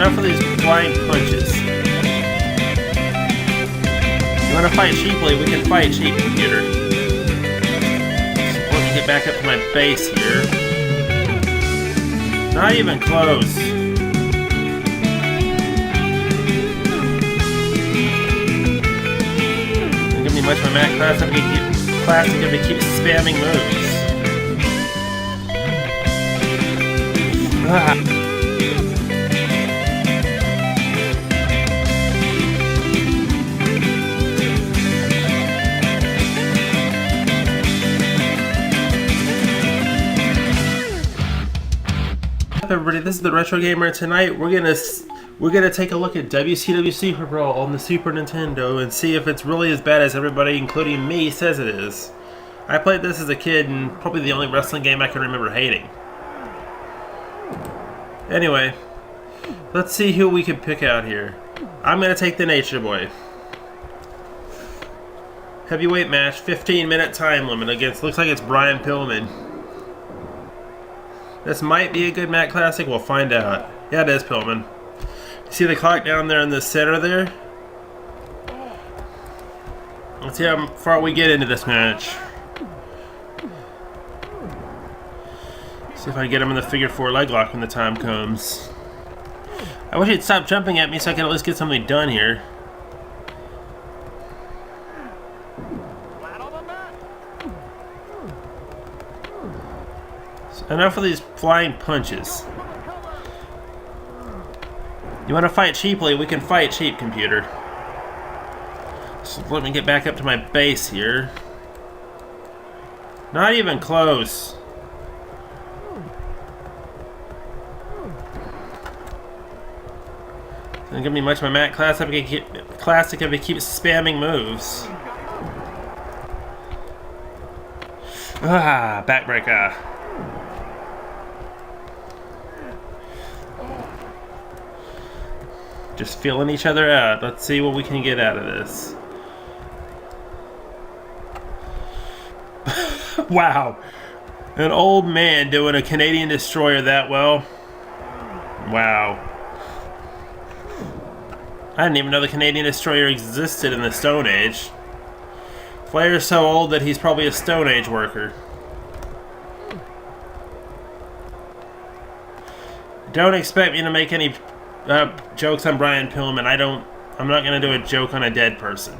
Enough of these flying punches. You want to fight cheaply? We can fight cheap, computer. So let me get back up to my base here. Not even close. Don't give me much of my Mac classic if it keeps spamming moves. Ah. Everybody, this is the RetroGamer. Tonight we're gonna take a look at WCW Superbrawl on the Super Nintendo and see if it's really as bad as everybody, including me, says it is. I played this as a kid and probably the only wrestling game I can remember hating. Anyway, let's see who we can pick out here. I'm gonna take the Nature Boy. Heavyweight match, 15-minute time limit against, looks like it's Brian Pillman. This might be a good Mac Classic, we'll find out. Yeah, it is Pillman. See the clock down there in the center there? Let's see how far we get into this match. See if I can get him in the figure 4 leg lock when the time comes. I wish he'd stop jumping at me so I can at least get something done here. Enough of these flying punches. You want to fight cheaply? We can fight cheap, computer. So let me get back up to my base here. Not even close. Doesn't give me much of my Mac classic if it keeps spamming moves. Ah, backbreaker. Just feeling each other out. Let's see what we can get out of this. Wow. An old man doing a Canadian destroyer that well. Wow. I didn't even know the Canadian destroyer existed in the Stone Age. Flair's so old that he's probably a Stone Age worker. Don't expect me to make any jokes on Brian Pillman. I'm not gonna do a joke on a dead person.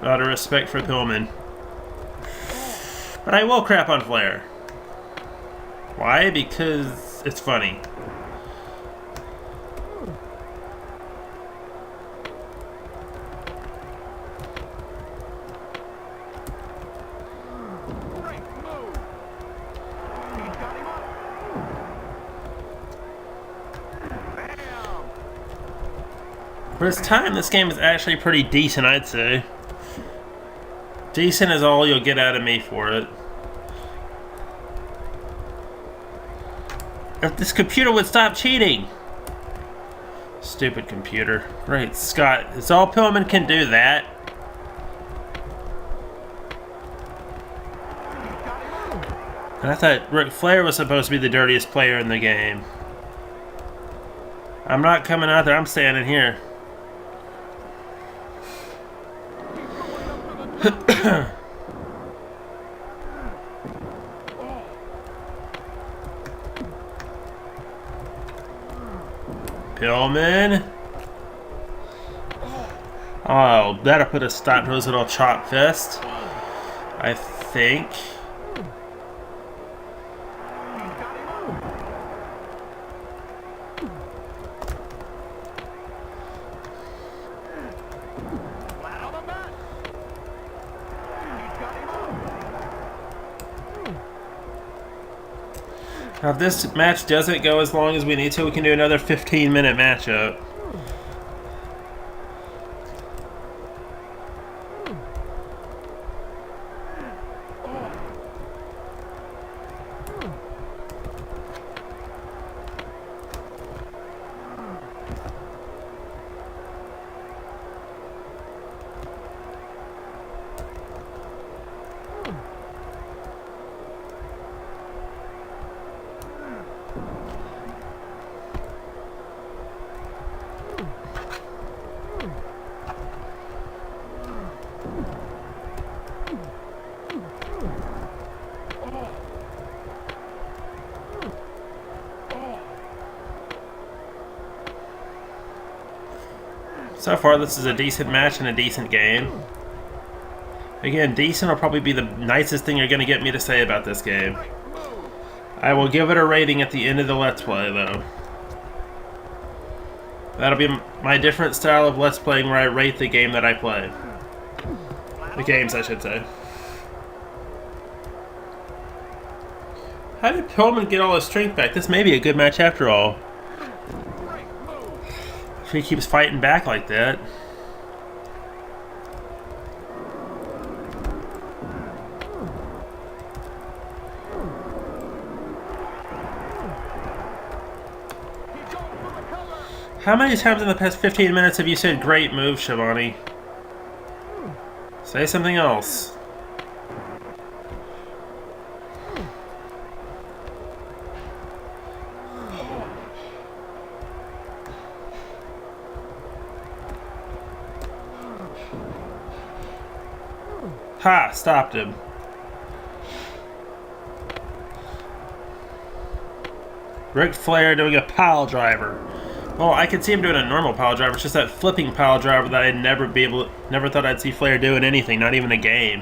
Out of respect for Pillman. But I will crap on Flair. Why? Because it's funny. For its time, this game is actually pretty decent, I'd say. Decent is all you'll get out of me for it. If this computer would stop cheating! Stupid computer. Great Scott. It's all Pillman can do that. And I thought Ric Flair was supposed to be the dirtiest player in the game. I'm not coming out there, I'm standing here. Pillman. Oh, that'll put a stop to his little chop fest, I think. Now, if this match doesn't go as long as we need to, we can do another 15-minute matchup. So far, this is a decent match and a decent game. Again, decent will probably be the nicest thing you're going to get me to say about this game. I will give it a rating at the end of the Let's Play, though. That'll be my different style of Let's Playing where I rate the game that I play. The games, I should say. How did Pillman get all his strength back? This may be a good match after all. If he keeps fighting back like that. How many times in the past 15 minutes have you said great move, Shivani? Say something else. Ha! Stopped him. Ric Flair doing a pile driver. Well, I could see him doing a normal pile driver. It's just that flipping pile driver that I'd never thought I'd see Flair doing anything, not even a game.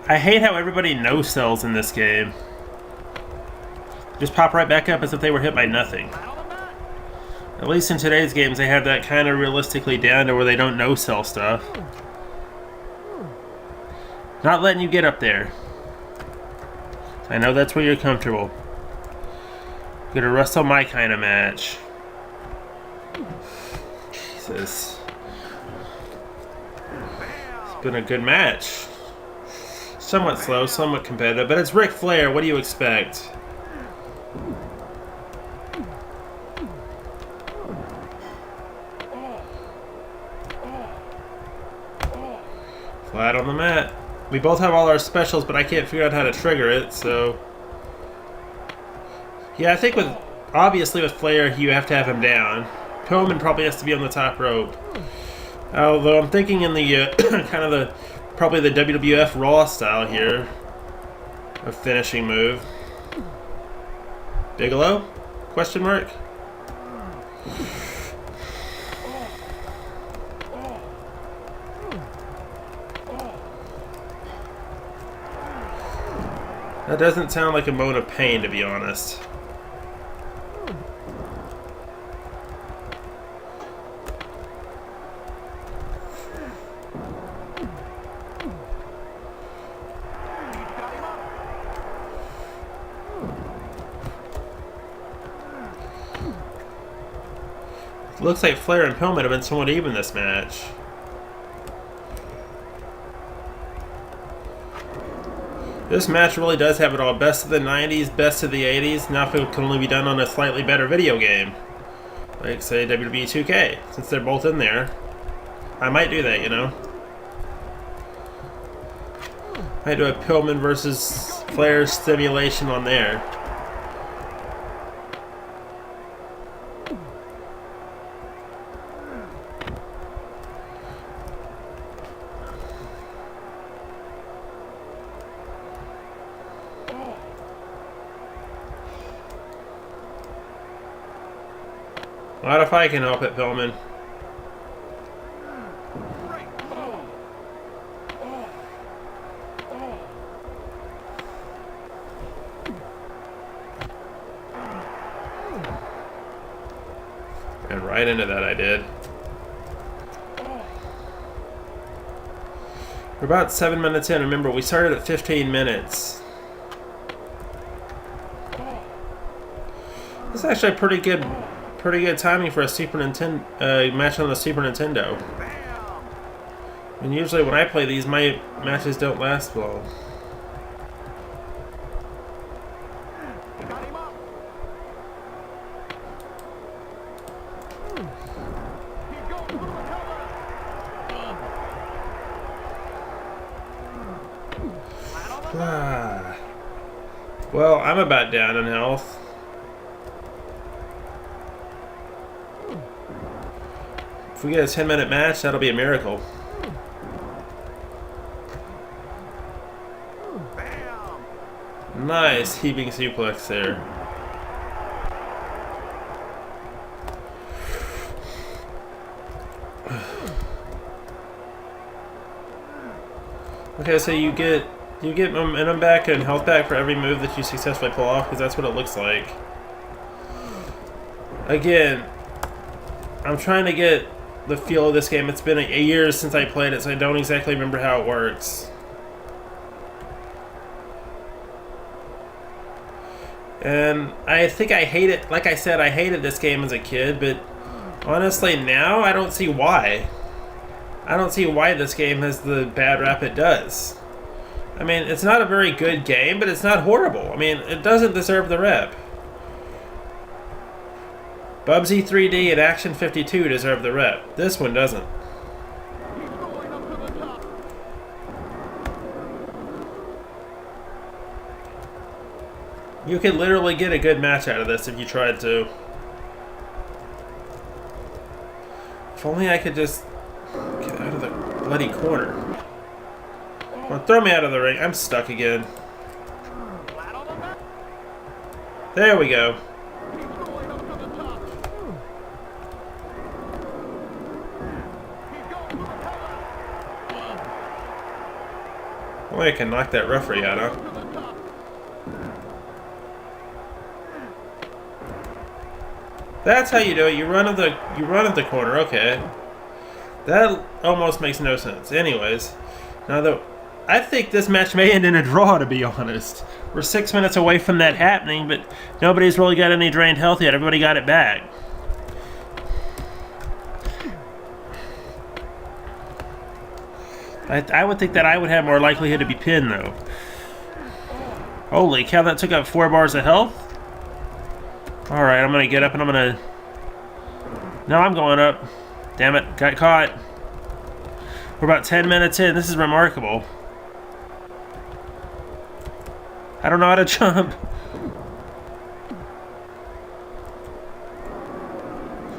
I hate how everybody no-sells in this game. Just pop right back up as if they were hit by nothing. At least in today's games, they have that kind of realistically down to where they don't no-sell stuff. Not letting you get up there. I know that's where you're comfortable. Gonna wrestle my kind of match. Jesus. It's been a good match. Somewhat slow, somewhat competitive, but it's Ric Flair. What do you expect? Flat on the mat. We both have all our specials, but I can't figure out how to trigger it, so... Yeah, I think obviously with Flair, you have to have him down. Pillman probably has to be on the top rope. Although I'm thinking in the, probably the WWF Raw style here. A finishing move. Bigelow? Question mark? That doesn't sound like a moan of pain, to be honest. Looks like Flair and Pillman have been somewhat even this match. This match really does have it all. Best of the 90s, best of the 80s. Now if it can only be done on a slightly better video game. Like, say, WWE 2K. Since they're both in there. I might do that, you know. Might do a Pillman versus Flair simulation on there. Not if I can help it, Pillman. And right into that I did. We're about 7 minutes in. Remember, we started at 15 minutes. This is actually a pretty good timing for a Super Nintendo match on the Super Nintendo. And usually when I play these, my matches don't last long. Well, I'm about down in health. If we get a 10-minute match, that'll be a miracle. Nice heaving suplex there. Okay, so you get momentum back and health back for every move that you successfully pull off, because that's what it looks like. Again, I'm trying to get the feel of this game. It's been a year since I played it, so I don't exactly remember how it works. And I think I hate it. Like I said, I hated this game as a kid, but honestly now I don't see why. I don't see why this game has the bad rap it does. I mean, it's not a very good game, but it's not horrible. I mean, it doesn't deserve the rep. Bubsy 3D and Action 52 deserve the rep. This one doesn't. You could literally get a good match out of this if you tried to. If only I could just get out of the bloody corner. Well, throw me out of the ring. I'm stuck again. There we go. Only I can knock that referee out, huh? That's how you do it. You run at the corner. Okay. That almost makes no sense. Anyways, now I think this match may end in a draw, to be honest. We're 6 minutes away from that happening, but nobody's really got any drained health yet. Everybody got it back. I would think that I would have more likelihood to be pinned, though. Holy cow, that took up 4 bars of health? Alright, I'm going to get up and I'm going to... No, I'm going up. Damn it, got caught. We're about 10 minutes in. This is remarkable. I don't know how to jump.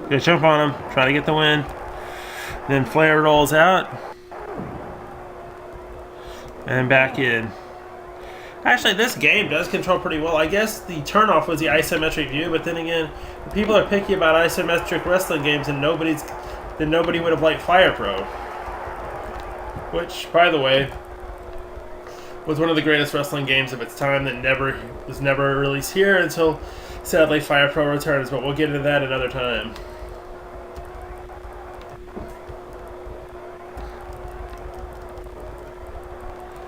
Gonna jump on him, try to get the win. Then Flair rolls out. And back in. Actually, this game does control pretty well. I guess the turnoff was the isometric view, but then again, people are picky about isometric wrestling games, and nobody would have liked Fire Pro. Which, by the way, was one of the greatest wrestling games of its time that was never released here until, sadly, Fire Pro returns, but we'll get into that another time.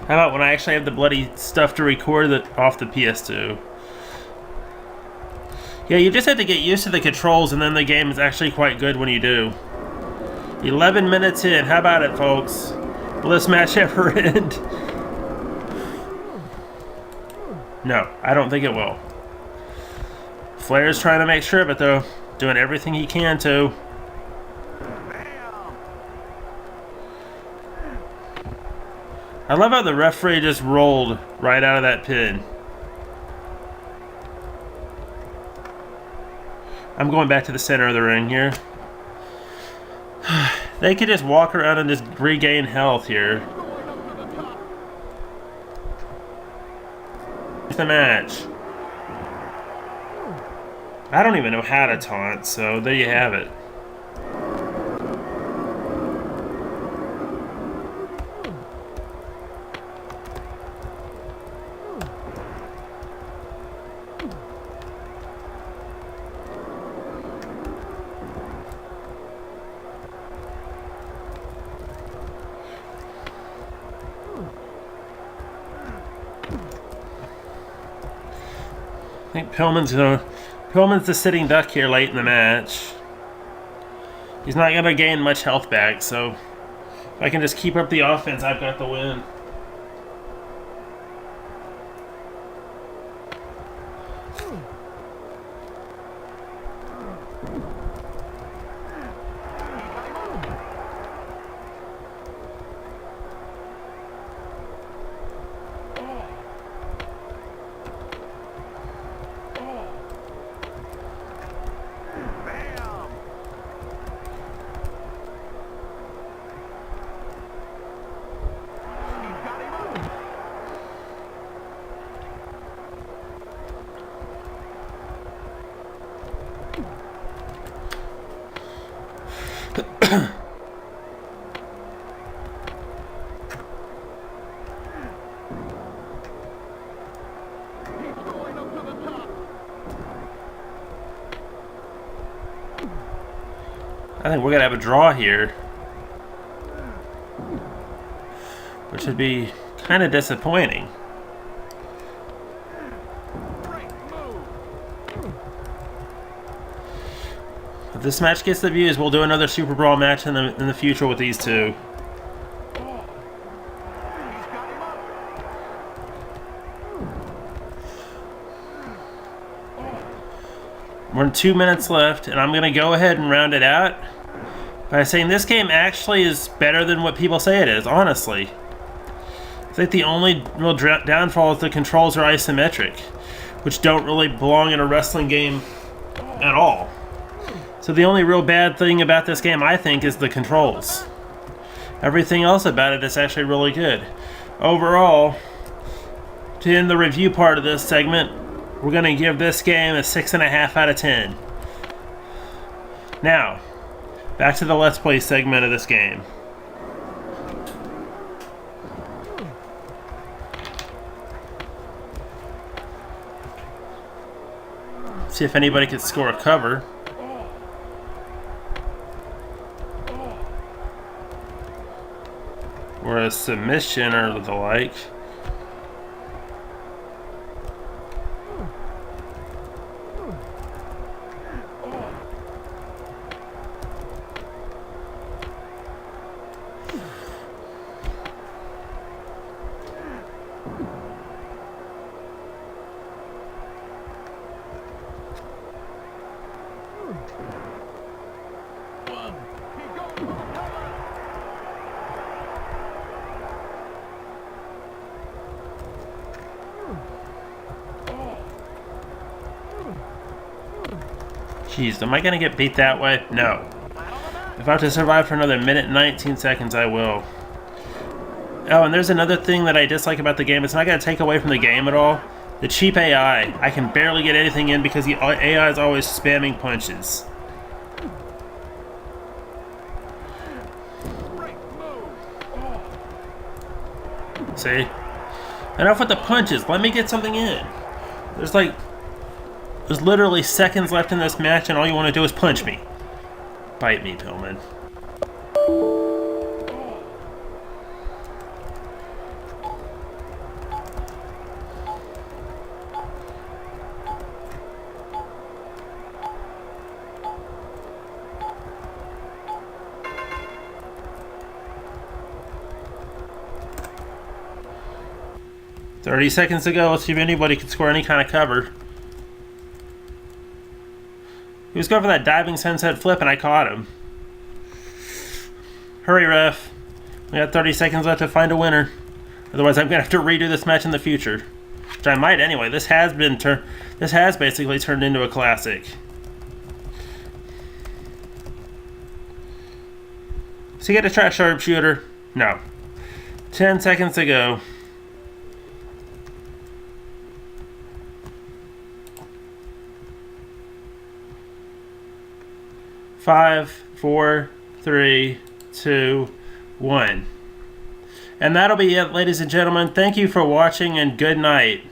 How about when I actually have the bloody stuff to record off the PS2? Yeah, you just have to get used to the controls, and then the game is actually quite good when you do. 11 minutes in. How about it, folks? Will this match ever end? No, I don't think it will. Flair's trying to make sure of it, though. Doing everything he can to. I love how the referee just rolled right out of that pin. I'm going back to the center of the ring here. They could just walk around and just regain health here. Here's the match. I don't even know how to taunt, so there you have it. I think Pillman's the sitting duck here late in the match. He's not going to gain much health back, so if I can just keep up the offense, I've got the win. I think we're going to have a draw here, which would be kind of disappointing. If this match gets the views, we'll do another Super Brawl match in the future with these two. We're 2 minutes left, and I'm going to go ahead and round it out by saying this game actually is better than what people say it is, honestly. I think the only real downfall is the controls are isometric, which don't really belong in a wrestling game at all. So the only real bad thing about this game, I think, is the controls. Everything else about it is actually really good. Overall, to end the review part of this segment, we're going to give this game a 6.5 out of 10. Now, back to the Let's Play segment of this game. See if anybody can score a cover. Or a submission or the like. Jeez, am I going to get beat that way? No. If I have to survive for another minute and 19 seconds, I will. Oh, and there's another thing that I dislike about the game. It's not going to take away from the game at all. The cheap AI. I can barely get anything in because the AI is always spamming punches. See? Enough with the punches. Let me get something in. There's literally seconds left in this match, and all you want to do is punch me. Bite me, Pillman. "30 seconds to go. Let's see if anybody can score any kind of cover." He was going for that diving sunset flip, and I caught him. Hurry, ref. We got 30 seconds left to find a winner. Otherwise, I'm going to have to redo this match in the future. Which I might anyway. This has basically turned into a classic. So you get to try sharpshooter? No. 10 seconds to go. 5, 4, 3, 2, 1. And that'll be it, ladies and gentlemen. Thank you for watching, and good night.